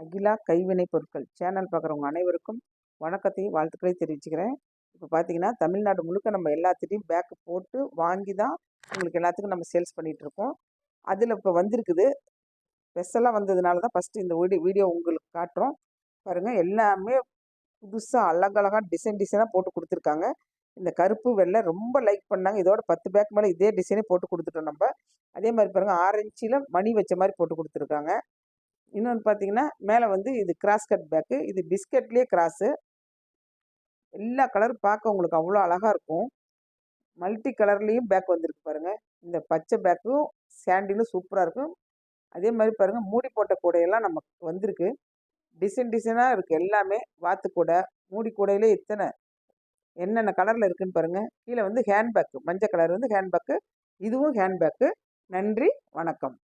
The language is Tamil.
அகிலா கைவினை பொருட்கள் சேனல் பார்க்குறவங்க அனைவருக்கும் வணக்கத்தையும் வாழ்த்துக்களையும் தெரிவிச்சுக்கிறேன். இப்போ பார்த்தீங்கன்னா தமிழ்நாடு முழுக்க நம்ம எல்லாத்துட்டையும் பேக்கு போட்டு வாங்கி தான் உங்களுக்கு எல்லாத்துக்கும் நம்ம சேல்ஸ் பண்ணிகிட்ருக்கோம். அதில் இப்போ வந்திருக்குது ஸ்பெஷலாக வந்ததுனால தான் ஃபஸ்ட்டு இந்த வீடியோ உங்களுக்கு காட்டுறோம். பாருங்கள், எல்லாமே புதுசாக அழகழகாக டிசைனாக போட்டு கொடுத்துருக்காங்க. இந்த கருப்பு வெள்ளை ரொம்ப லைக் பண்ணாங்க. இதோட 10 பேக் மேலே இதே டிசைனே போட்டு கொடுத்துட்டோம் நம்ம. அதே மாதிரி பாருங்கள், ஆரஞ்சில் மணி வச்ச மாதிரி போட்டு கொடுத்துருக்காங்க. இன்னொன்று பார்த்தீங்கன்னா மேலே வந்து இது கிராஸ் கட் பேக்கு, இது பிஸ்கட்லேயே கிராஸு. எல்லா கலரும் பார்க்க உங்களுக்கு அவ்வளோ அழகாக இருக்கும். மல்டி கலர்லேயும் பேக் வந்திருக்கு பாருங்கள். இந்த பச்சை பேக்கும் சாண்டிலும் சூப்பராக இருக்கும். அதே மாதிரி பாருங்கள், மூடி போட்ட கூடையெல்லாம் நமக்கு வந்திருக்கு. டிசைனாக இருக்குது எல்லாமே. வாத்து கூடை, மூடி கூடையிலே இத்தனை என்னென்ன கலரில் இருக்குதுன்னு பாருங்கள். கீழே வந்து ஹேண்ட் பேக்கு, மஞ்சள் கலர் வந்து ஹேண்ட் பேக்கு. இதுவும் ஹேண்ட் பேக்கு. நன்றி, வணக்கம்.